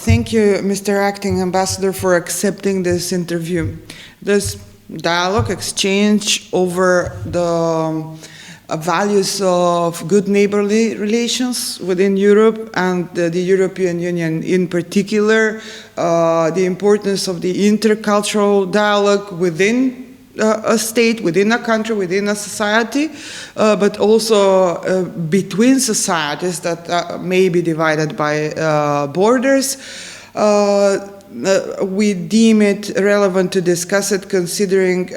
Thank you, Mr. Acting Ambassador, for accepting this interview. This dialogue, exchange over the values of good neighborly relations within Europe and the European Union in particular, the importance of the intercultural dialogue within a state, within a country, within a society, but also between societies that may be divided by borders. We deem it relevant to discuss it considering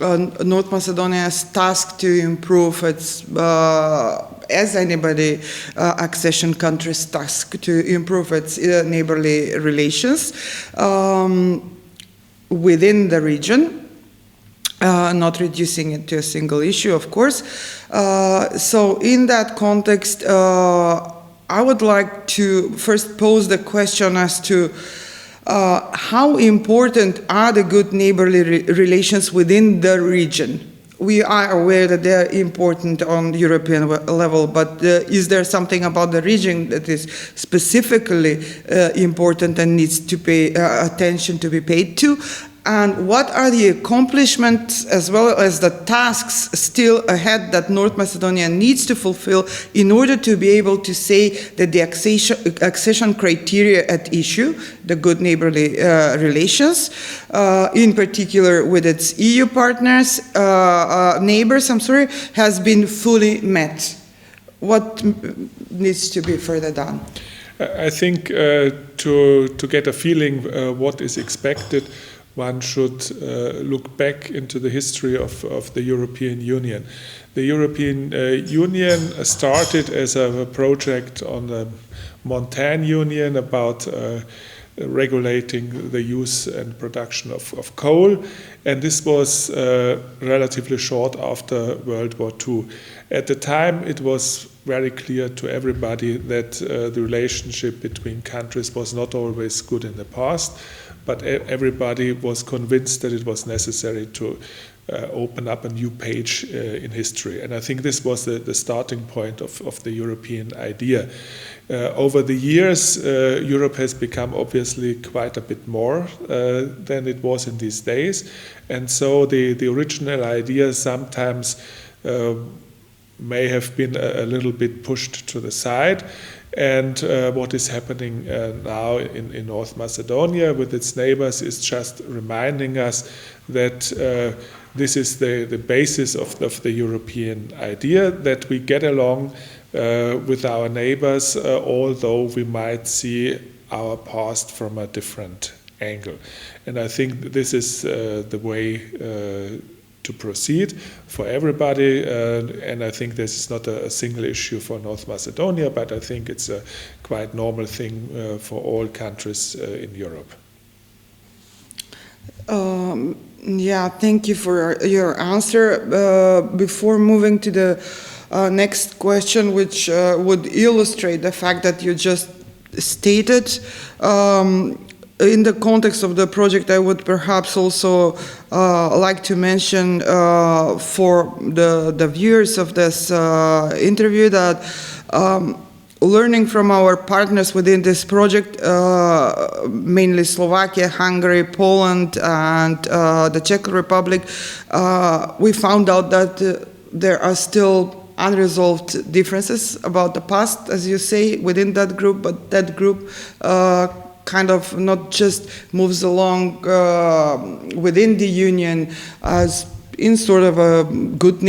North Macedonia's task to improve its, as anybody accession country's task to improve its neighborly relations within the region. Not reducing it to a single issue, of course. So in that context, I would like to first pose the question as to how important are the good neighborly relations within the region? We are aware that they are important on the European level, but is there something about the region that is specifically important and needs to pay attention to be paid to? And what are the accomplishments as well as the tasks still ahead that North Macedonia needs to fulfill in order to be able to say that the accession criteria at issue, the good neighborly relations, in particular with its EU partners, neighbors, has been fully met? What needs to be further done? I think to get a feeling what is expected, one should look back into the history of the European Union. The European Union started as a project on the Montane Union about regulating the use and production of coal, and this was relatively short after World War II. At the time, it was very clear to everybody that the relationship between countries was not always good in the past, but everybody was convinced that it was necessary to open up a new page in history. And I think this was the starting point of the European idea. Over the years, Europe has become obviously quite a bit more than it was in these days. And so the original idea sometimes may have been a little bit pushed to the side. And what is happening now in North Macedonia with its neighbors is just reminding us that this is the basis of the European idea, that we get along with our neighbors, although we might see our past from a different angle. And I think this is the way to proceed for everybody, and I think this is not a single issue for North Macedonia, but I think it's a quite normal thing for all countries in Europe. Yeah, thank you for your answer. Before moving to the next question, which would illustrate the fact that you just stated, in the context of the project, I would perhaps also like to mention for the viewers of this interview that learning from our partners within this project, mainly Slovakia, Hungary, Poland, and the Czech Republic, we found out that there are still unresolved differences about the past, as you say, within that group, but that group kind of not just moves along within the union as in sort of a good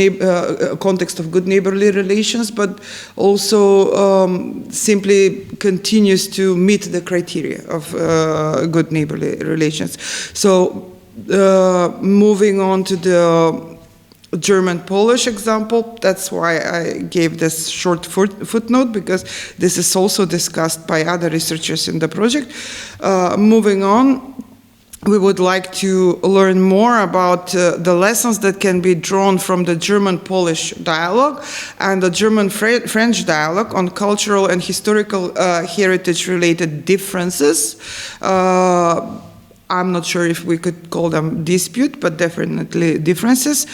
context of good neighborly relations, but also simply continues to meet the criteria of good neighborly relations. So moving on to the German-Polish example, that's why I gave this short footnote, because this is also discussed by other researchers in the project. Moving on, we would like to learn more about the lessons that can be drawn from the German-Polish dialogue and the German-French dialogue on cultural and historical heritage-related differences. I'm not sure if we could call them dispute, but definitely differences.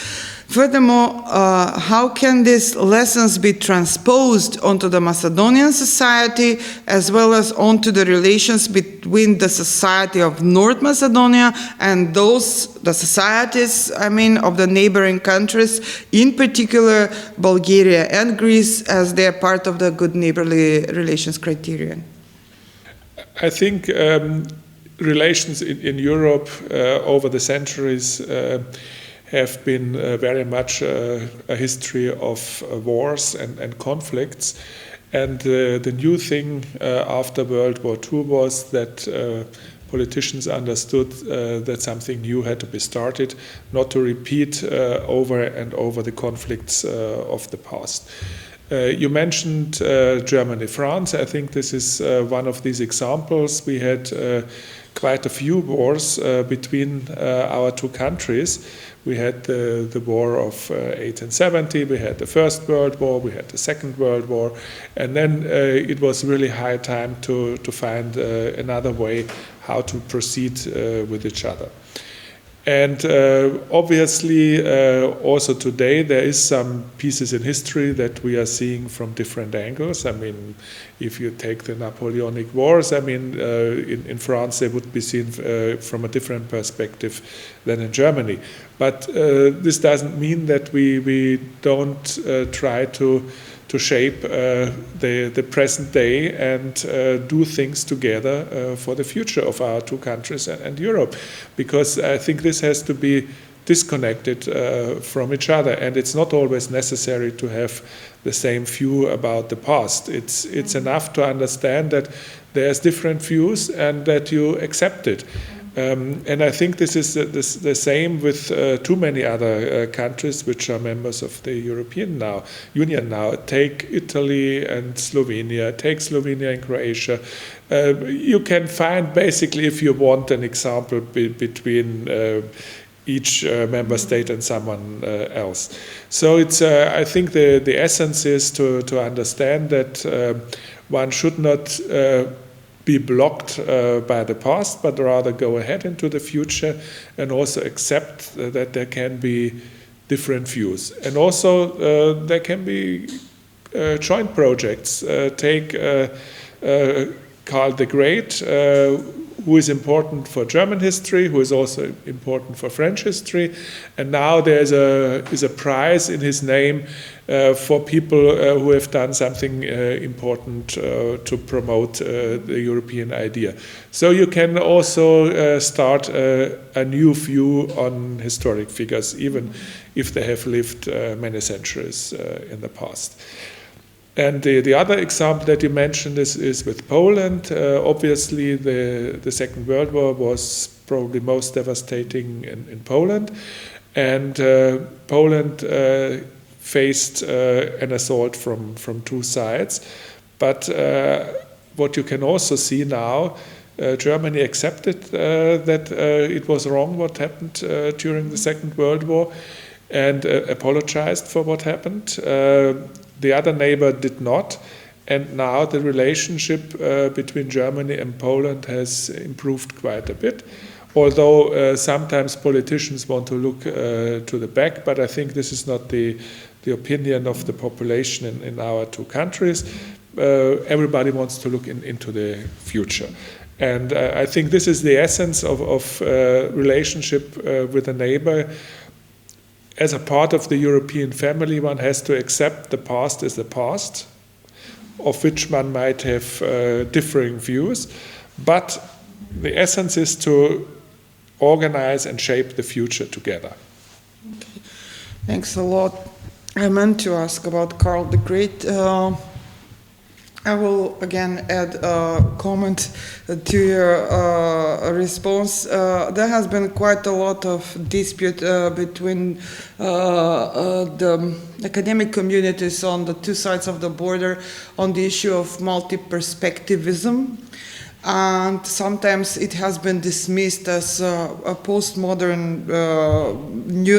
Furthermore, how can these lessons be transposed onto the Macedonian society as well as onto the relations between the society of North Macedonia and the societies, of the neighboring countries, in particular Bulgaria and Greece, as they are part of the good neighborly relations criterion? I think relations in Europe over the centuries have been very much a history of wars and conflicts. And the new thing after World War II was that politicians understood that something new had to be started, not to repeat over and over the conflicts of the past. You mentioned Germany, France. I think this is one of these examples. We had quite a few wars between our two countries. We had the War of 1870, we had the First World War, we had the Second World War, and then it was really high time to find another way how to proceed with each other. And obviously, also today, there is some pieces in history that we are seeing from different angles. If you take the Napoleonic Wars, in France, they would be seen from a different perspective than in Germany. But this doesn't mean that we don't try to shape the present day and do things together for the future of our two countries and Europe, because I think this has to be disconnected from each other, and it's not always necessary to have the same view about the past. It's enough to understand that there's different views and that you accept it. And I think this is the same with too many other countries which are members of the European Union now. Take Italy and Slovenia, take Slovenia and Croatia. You can find basically, if you want, an example between each member state and someone else. So it's I think the essence is to understand that one should not be blocked by the past, but rather go ahead into the future and also accept that there can be different views. And also there can be joint projects. Take Karl the Great, who is important for German history, who is also important for French history, and now there is a prize in his name for people who have done something important to promote the European idea. So you can also start a new view on historic figures, even if they have lived many centuries in the past. And the other example that you mentioned is with Poland. Obviously, the Second World War was probably most devastating in Poland. And Poland faced an assault from two sides. But what you can also see now, Germany accepted that it was wrong what happened during the Second World War and apologized for what happened. The other neighbor did not, and now the relationship between Germany and Poland has improved quite a bit. Although sometimes politicians want to look to the back, but I think this is not the opinion of the population in our two countries. Everybody wants to look into the future. And I think this is the essence of relationship with a neighbor. As a part of the European family, one has to accept the past is the past, of which one might have differing views, but the essence is to organize and shape the future together. Okay. Thanks a lot. I meant to ask about Karl the Great. I will again add a comment to your response. There has been quite a lot of dispute between the academic communities on the two sides of the border on the issue of multi-perspectivism. And sometimes it has been dismissed as a postmodern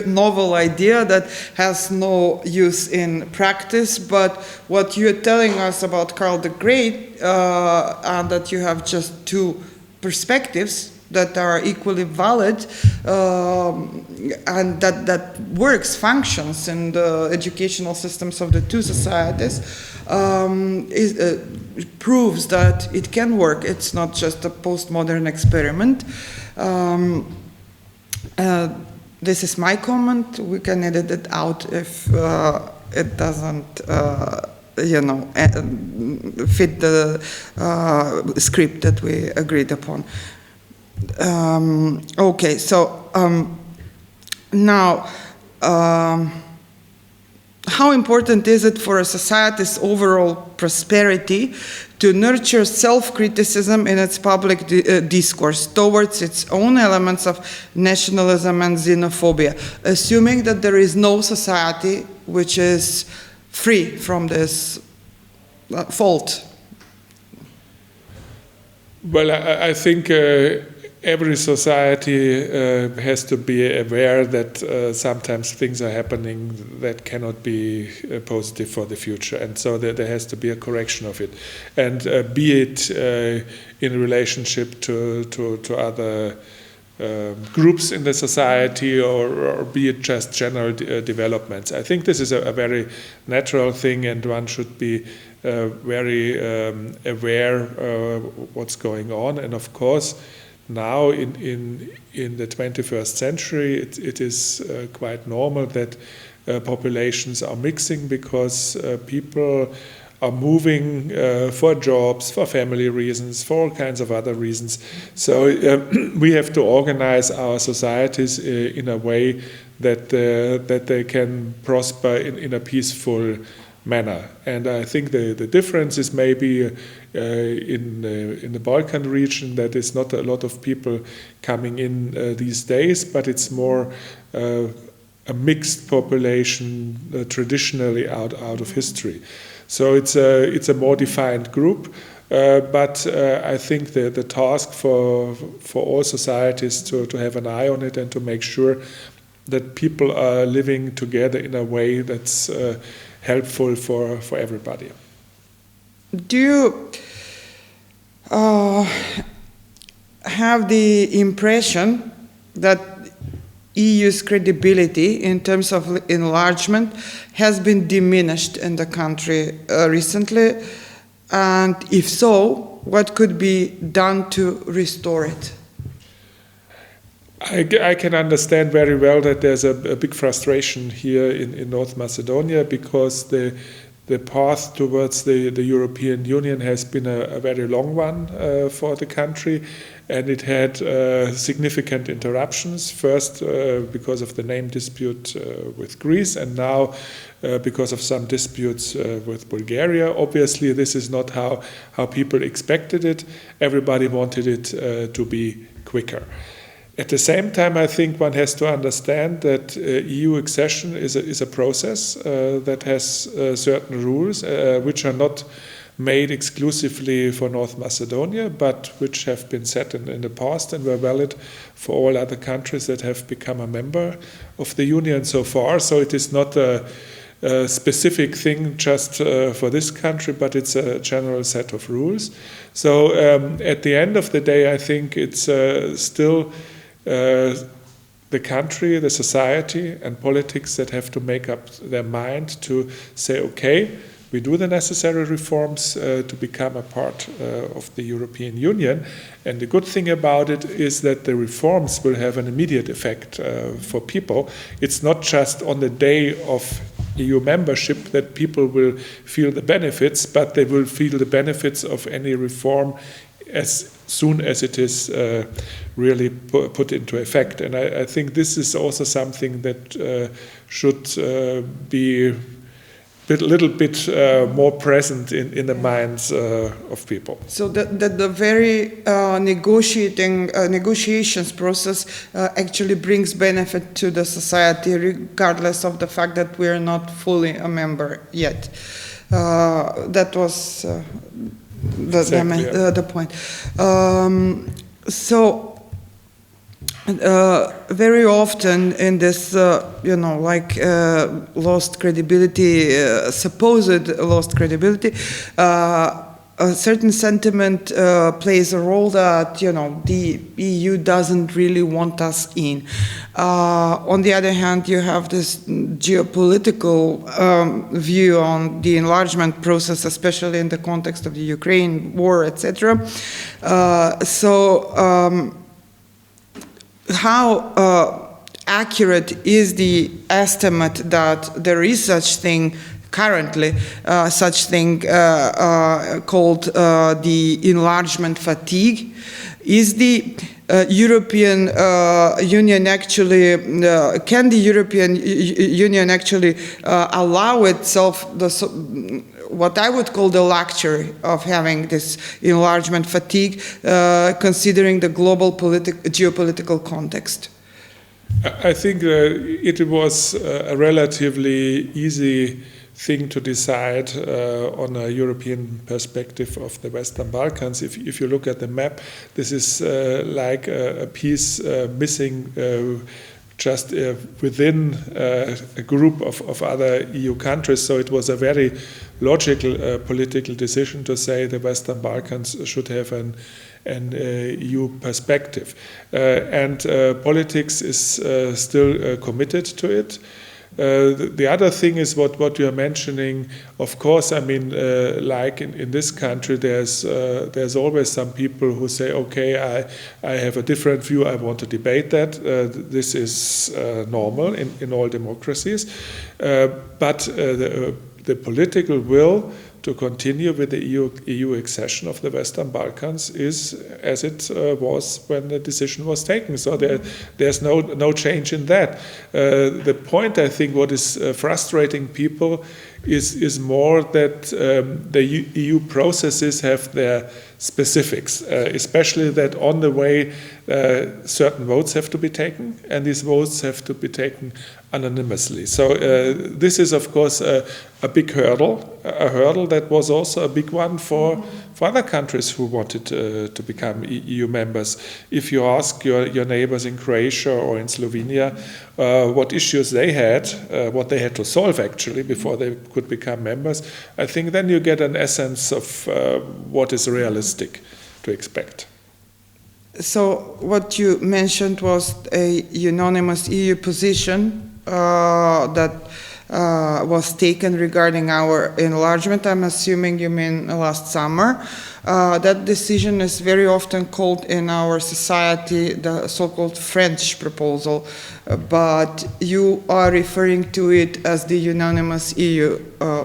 novel idea that has no use in practice. But what you're telling us about Karl the Great, and that you have just two perspectives, that are equally valid and that functions in the educational systems of the two societies proves that it can work. It's not just a postmodern experiment. This is my comment. We can edit it out if it doesn't fit the script that we agreed upon. Okay, so now, how important is it for a society's overall prosperity to nurture self-criticism in its public discourse towards its own elements of nationalism and xenophobia, assuming that there is no society which is free from this fault? Well, I think every society has to be aware that sometimes things are happening that cannot be positive for the future, and so there has to be a correction of it, and be it in relationship to other groups in the society, or be it just general developments. I think this is a very natural thing, and one should be very aware what's going on. And of course, now in the 21st century, it is quite normal that populations are mixing, because people are moving for jobs, for family reasons, for all kinds of other reasons. So we have to organize our societies in a way that they can prosper in a peaceful manner. And I think the difference is maybe in the Balkan region, that is not a lot of people coming in these days, but it's more a mixed population traditionally out of history. So it's a more defined group, but I think the task for all societies to have an eye on it and to make sure that people are living together in a way that's helpful for everybody. Do you have the impression that EU's credibility in terms of enlargement has been diminished in the country recently? And if so, what could be done to restore it? I can understand very well that there's a big frustration here in North Macedonia, because the path towards the European Union has been a very long one for the country, and it had significant interruptions, first because of the name dispute with Greece, and now because of some disputes with Bulgaria. Obviously, this is not how people expected it. Everybody wanted it to be quicker. At the same time, I think one has to understand that EU accession is a process that has certain rules which are not made exclusively for North Macedonia, but which have been set in the past and were valid for all other countries that have become a member of the Union so far. So it is not a specific thing just for this country, but it's a general set of rules. So at the end of the day, I think it's still the country, the society, and politics that have to make up their mind to say, okay, we do the necessary reforms to become a part of the European Union. And the good thing about it is that the reforms will have an immediate effect for people. It's not just on the day of EU membership that people will feel the benefits, but they will feel the benefits of any reform as soon as it is really put into effect. And I think this is also something that should be a little bit more present in the minds of people. So the very negotiations process actually brings benefit to the society, regardless of the fact that we are not fully a member yet. That was the point. Very often in this, lost credibility, supposed lost credibility, a certain sentiment plays a role that, you know, the EU doesn't really want us in. On the other hand, you have this geopolitical view on the enlargement process, especially in the context of the Ukraine war, etc. How accurate is the estimate that there is such thing currently, called the enlargement fatigue? Is the European Union actually, can the European Union actually allow itself what I would call the luxury of having this enlargement fatigue, considering the global geopolitical context? I think it was a relatively easy thing to decide on a European perspective of the Western Balkans. If you look at the map, this is like a piece missing just within a group of other EU countries. So it was a very logical political decision to say the Western Balkans should have an EU perspective. And politics is still committed to it. The other thing is what you're mentioning. Of course, I mean, like in this country, there's always some people who say, okay, I have a different view, I want to debate that. This is normal in all democracies. But the political will to continue with the EU accession of the Western Balkans is as it was when the decision was taken. So there's no change in that. The point, I think, what is frustrating people is more that the EU processes have their specifics, especially that on the way certain votes have to be taken, and these votes have to be taken anonymously. So this is, of course, a big hurdle, a hurdle that was also a big one for other countries who wanted to become EU members. If you ask your neighbors in Croatia or in Slovenia what issues they had, what they had to solve actually before they could become members, I think then you get an essence of what is realistic to expect. So what you mentioned was a unanimous EU position that was taken regarding our enlargement. I'm assuming you mean last summer. That decision is very often called in our society the so-called French proposal, but you are referring to it as the unanimous EU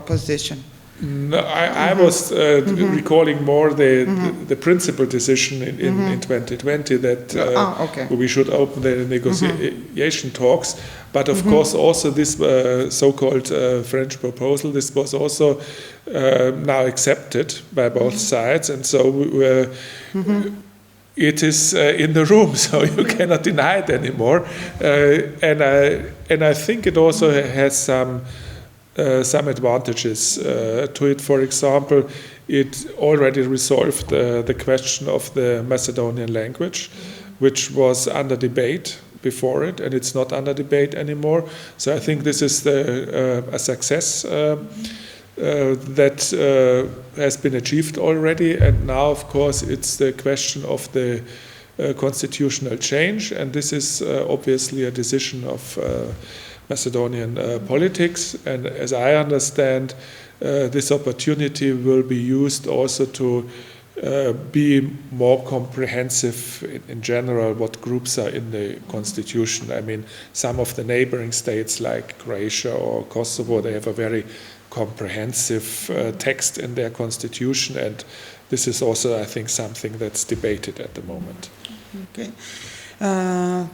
position. No, I was recalling more the principal decision in 2020 that we should open the negotiation talks. But of course, also this so-called French proposal, this was also now accepted by both sides, and so it is in the room, so you cannot deny it anymore. And I think it also has some advantages to it. For example, it already resolved the question of the Macedonian language, which was under debate before it, and it's not under debate anymore. So I think this is a success that has been achieved already. And now, of course, it's the question of the constitutional change, and this is obviously a decision of Macedonian politics, and as I understand, this opportunity will be used also to be more comprehensive in general what groups are in the constitution. I mean, some of the neighboring states like Croatia or Kosovo, they have a very comprehensive text in their constitution, and this is also, I think, something that's debated at the moment. Okay.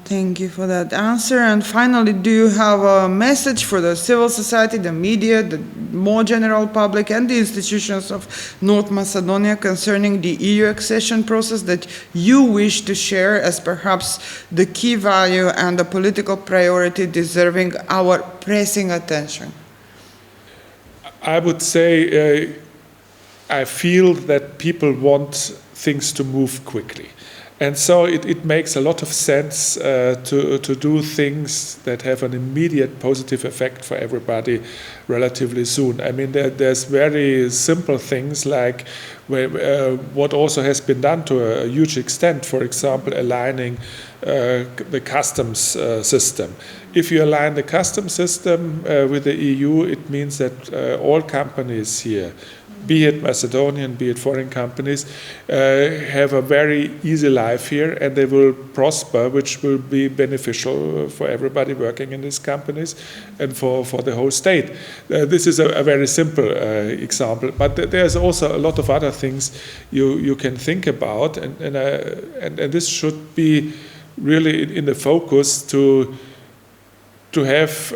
Thank you for that answer. And finally, do you have a message for the civil society, the media, the more general public, and the institutions of North Macedonia concerning the EU accession process that you wish to share as perhaps the key value and the political priority deserving our pressing attention? I would say I feel that people want things to move quickly. And so it makes a lot of sense to do things that have an immediate positive effect for everybody relatively soon. I mean, there's very simple things like what also has been done to a huge extent, for example, aligning the customs system. If you align the customs system with the EU, it means that all companies here, be it Macedonian, be it foreign companies, have a very easy life here, and they will prosper, which will be beneficial for everybody working in these companies and for the whole state. This is a very simple example, but there's also a lot of other things you can think about, and this should be really in the focus to have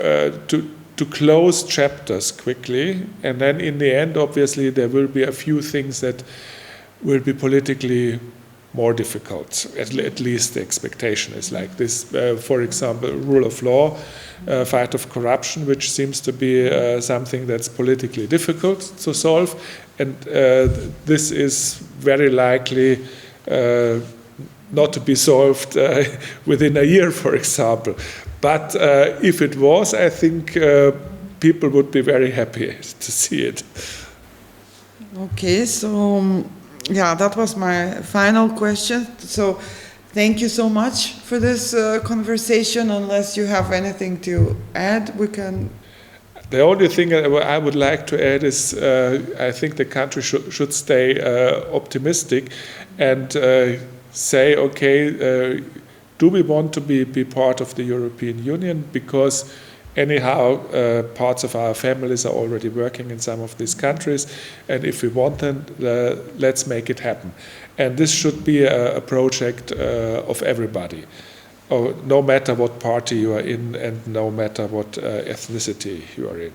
to close chapters quickly, and then in the end, obviously, there will be a few things that will be politically more difficult. At least the expectation is like this. For example, rule of law, fight of corruption, which seems to be something that's politically difficult to solve, and this is very likely not to be solved within a year, for example. But if it was, I think people would be very happy to see it. Okay, so yeah, that was my final question. So thank you so much for this conversation. Unless you have anything to add, we can... The only thing I would like to add is I think the country should stay optimistic and say, okay, do we want to be part of the European Union? Because anyhow, parts of our families are already working in some of these countries, and if we want them, let's make it happen. And this should be a project of everybody, no matter what party you are in and no matter what ethnicity you are in.